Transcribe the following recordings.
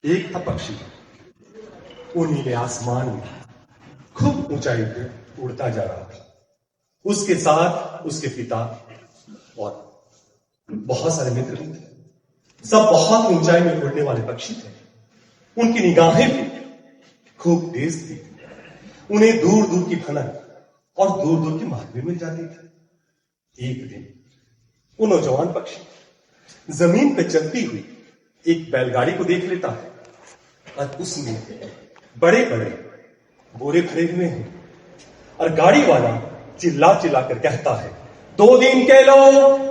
एक था पक्षी, वो नीले आसमान में खूब ऊंचाई पे उड़ता जा रहा था। उसके साथ उसके पिता और बहुत सारे मित्र भी थे। सब बहुत ऊंचाई में उड़ने वाले पक्षी थे। उनकी निगाहें भी खूब तेज थी। उन्हें दूर दूर की भनक और दूर दूर की महक भी मिल जाती थी। एक दिन वो नौजवान पक्षी जमीन पर चलती हुई एक बैलगाड़ी को देख लेता है और उसमें बड़े बड़े बोरे भरे हुए हैं और गाड़ी वाला चिल्ला चिल्ला कर कहता है, 2 दिन के लो,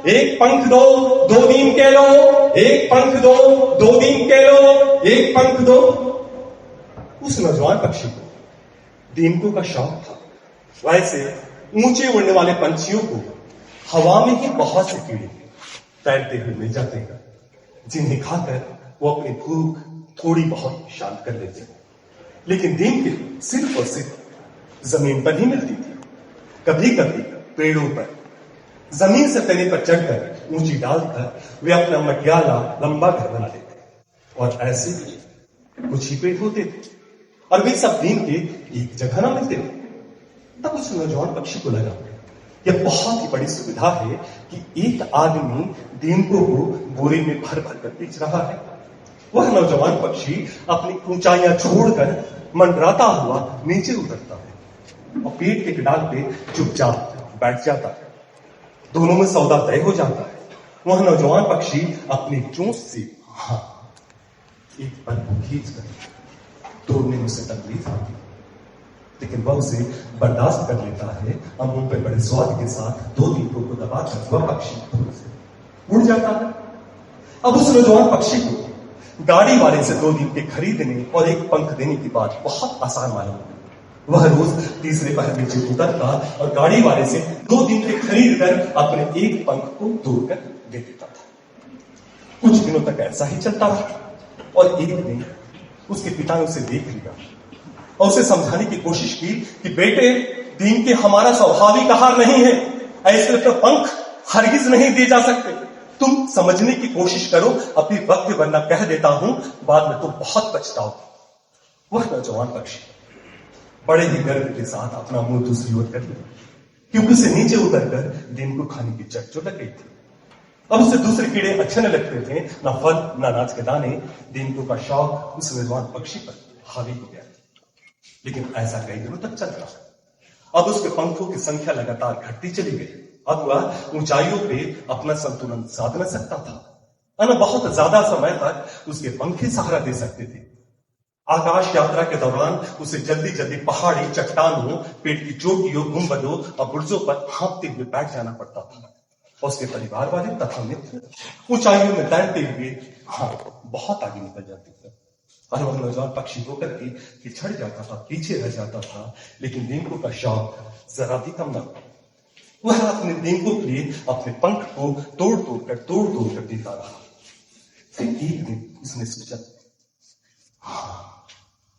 एक पंख दो, 2 दिन के लो, एक पंख दो, 2 दिन के लो, एक पंख दो। उस नौजवान पक्षी को दीमकों का शौक था। वैसे ऊंचे उड़ने वाले पंछियों को हवा में ही बहुत से कीड़े तैरते हुए मिल जाते हैं, जिन्हें खाकर वो अपनी भूख थोड़ी बहुत शांत कर लेते हैं। लेकिन दीमके सिर्फ और सिर्फ जमीन पर ही मिलती थी। कभी कभी पेड़ों पर, जमीन से तने पर चढ़कर ऊंची डाल पर वे अपना मटियाला लंबा घर बना लेते। और ऐसे कुछ ही पेड़ होते थे और वे सब दिन के एक जगह ना मिलते थे। तब उस नौजवान पक्षी को लगा, यह बहुत ही बड़ी सुविधा है कि एक आदमी दीमकों को बोरे में भर भर कर बेच रहा है। वह नौजवान पक्षी अपनी ऊंचाइयां छोड़कर मंडराता हुआ नीचे उतरता है और पेड़ के डाल पे चुपचाप बैठ जाता है। दोनों में सौदा तय हो जाता है। वह नौजवान पक्षी अपनी चोंच से एक पल को खींचकर तोड़ने में उसे तकलीफ आती है, लेकिन वह उसे बर्दाश्त कर लेता है और मुंह पे बड़े स्वाद के साथ 2 दीपकों को दबाकर वह पक्षी उड़ जाता है। अब उस नौजवान पक्षी को गाड़ी वाले से 2 दिन के खरीदने और एक पंख देने की बात बहुत आसान मालूम है। वह रोज तीसरे पहर नीचे उतरता और गाड़ी वाले से 2 दिन के खरीद कर अपने एक पंख को तोड़कर दे देता था। कुछ दिनों तक ऐसा ही चलता रहा और एक दिन उसके पिता ने उसे देख लिया और उसे समझाने की कोशिश की कि बेटे, दिन के हमारा स्वाभाविक आहार नहीं है, ऐसे तो पंख हरगिज नहीं दिए जा सकते। तुम समझने की कोशिश करो अपनी वक्त, वरना कह देता हूं बाद में तुम बहुत पछताओगे। वह नौजवान पक्षी बड़े ही गर्व के साथ अपना मुंह दूसरी ओर कर लिया, क्योंकि उसे नीचे उतरकर दिन को खाने की चट जो लग गई थी। अब उसे दूसरे कीड़े अच्छे न लगते थे, न फल न अनाज के दाने। दिन का शौक उस नौजवान पक्षी पर हावी हो गया। लेकिन ऐसा कई दिनों तक चल रहा। अब उसके पंखों की संख्या लगातार घटती चली गई। अब वह ऊंचाइयों पे अपना संतुलन साध न सकता था। बहुत ज्यादा समय तक उसके पंख ही सहारा दे सकते थे। आकाश यात्रा के दौरान उसे जल्दी जल्दी पहाड़ी, चट्टानों, पेड़ की चोटियों, गुंबदों और बुर्जों पर हाँपते हुए बैठ जाना पड़ता था। और उसके परिवार वाले तथा मित्र ऊंचाइयों में तैरते हुए बहुत आगे निकल जाते थे। और वह नौजवान पक्षी होकर के पिछड़ जाता था, पीछे रह जाता था। लेकिन दीमकों का शौक जरा भी कम न था। वह अपने दीमकों के लिए अपने पंख को तोड़ तोड़ कर देता रहा। फिर एक दिन उसने सोचा,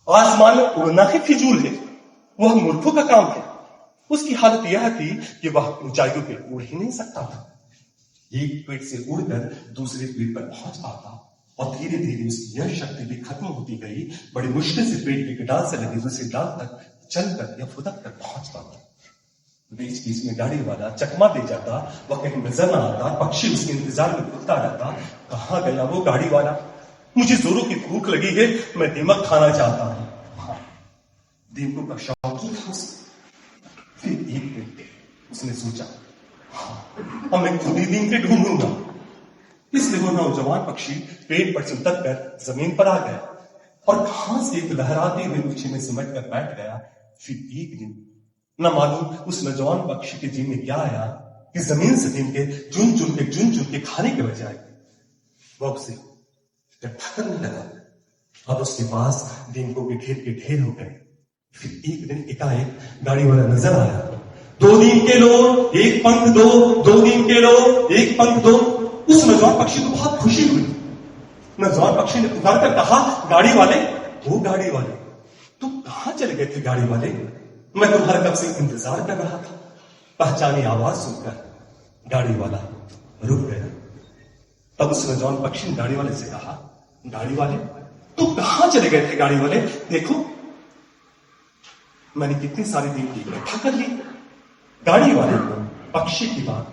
आसमान में उड़ना ही फिजूल है, वह मूर्खों का काम है। उसकी हालत यह थी कि वह ऊंचाइयों पे उड़ ही नहीं सकता था। एक पेड़ से उड़कर दूसरे पेड़ पर पहुंच पाता और धीरे धीरे उसकी यह शक्ति भी खत्म होती गई। बड़ी मुश्किल से पेड़ की डाल से लगी दूसरी डाल तक चलकर या फुदक कर पहुंच पाता। बीच बीच में गाड़ी वाला चकमा दे जाता, वह कहीं नजर न आता। पक्षी उसके इंतजार में घूमता रहता। कहां गया वो गाड़ी वाला? मुझे जोरों की भूख लगी है, मैं दीमक खाना चाहता हूं। दीमकों का शौक ही था उसे। फिर एक दिन उसने सोचा, अब मैं खुद ही दीमके ढूंढूंगा। इसलिए वो नौजवान पक्षी पेड़ पर से उतर कर जमीन पर आ गया और घास एक लहराते हुए गुच्छे में सिमट कर बैठ गया। फिर एक दिन न मालूम उस नौजवान पक्षी के जी में क्या आया कि जमीन से दीमके चुन चुन के खाने के बजाय वह उसे जब थकने लगा। अब उसके पास दीमकों के ढेर हो गए। फिर एक दिन एकाएक गाड़ी वाला नजर आया। 2 दिन के लो, एक पंख दो, 2 दिन के लो, एक पंख दो। उस नौजवान पक्षी को बहुत खुशी हुई। नौजवान पक्षी ने पुकार कर कहा, गाड़ी वाले, वो गाड़ी वाले, तुम कहां चले गए थे गाड़ी वाले? मैं तुम्हारे कब से इंतजार कर रहा था। पहचानी आवाज सुनकर गाड़ी वाला रुक गया। तब उस नौजवान पक्षी ने गाड़ी वाले से कहा, गाड़ी वाले, तो कहां चले गए थे गाड़ी वाले? देखो, मैंने कितने सारे दिन की इकट्ठा कर ली। गाड़ी वाले को पक्षी की बात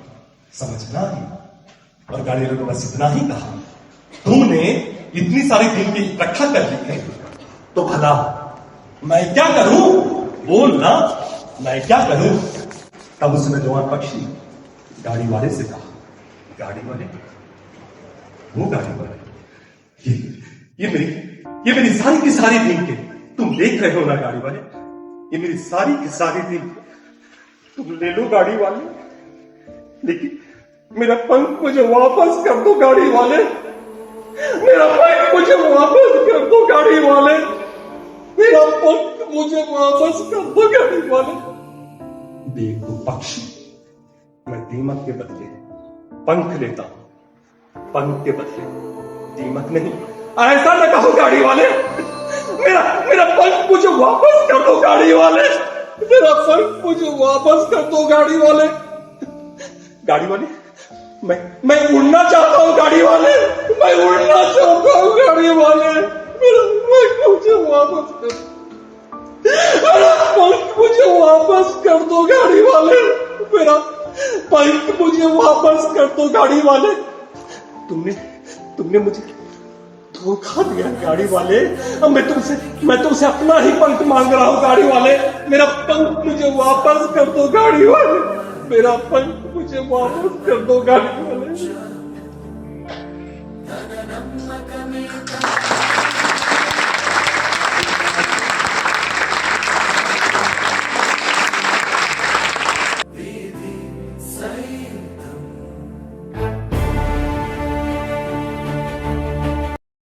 समझना ही, और गाड़ी वाले को बस इतना ही कहा, तुमने इतनी सारी दिन की इकट्ठा कर ली है, तो भला मैं क्या करूं? बोल ना, मैं क्या करूं? तब उसने जवान पक्षी गाड़ी वाले से कहा, गाड़ी वाले, वो गाड़ी वाले, ये मेरी सारी की सारी दिन के तुम देख रहे हो ना गाड़ी वाले, ये मेरी सारी की सारी दिन तुम ले लो गाड़ी वाले, लेकिन मेरा पंख मुझे वापस कर दो गाड़ी वाले, मेरा पंख मुझे वापस कर दो गाड़ी वाले, मेरा पंख मुझे वापस कर दो गाड़ी वाले। देखो पक्षी, मैं दीमक के बदले पंख लेता हूं, पंख के बदले दीमक नहीं। ऐसा न कहो गाड़ी वाले, मेरा पंख मुझे वापस कर दो गाड़ी वाले, मेरा पंख मुझे वापस कर दो गाड़ी वाले। गाड़ी वाले, मैं उड़ना चाहता हूं गाड़ी वाले, मैं उड़ना चाहता हूं गाड़ी वाले, मेरा पंख मुझे वापस कर दो, मेरा पंख मुझे वापस कर दो गाड़ी वाले, मेरा पंख मुझे वापस कर दो गाड़ी वाले। तुमने मुझे धोखा दिया गाड़ी वाले, अब मैं तुमसे अपना ही पंख मांग रहा हूं गाड़ी वाले, मेरा पंख मुझे वापस कर दो गाड़ी वाले, मेरा पंख मुझे वापस कर दो गाड़ी वाले।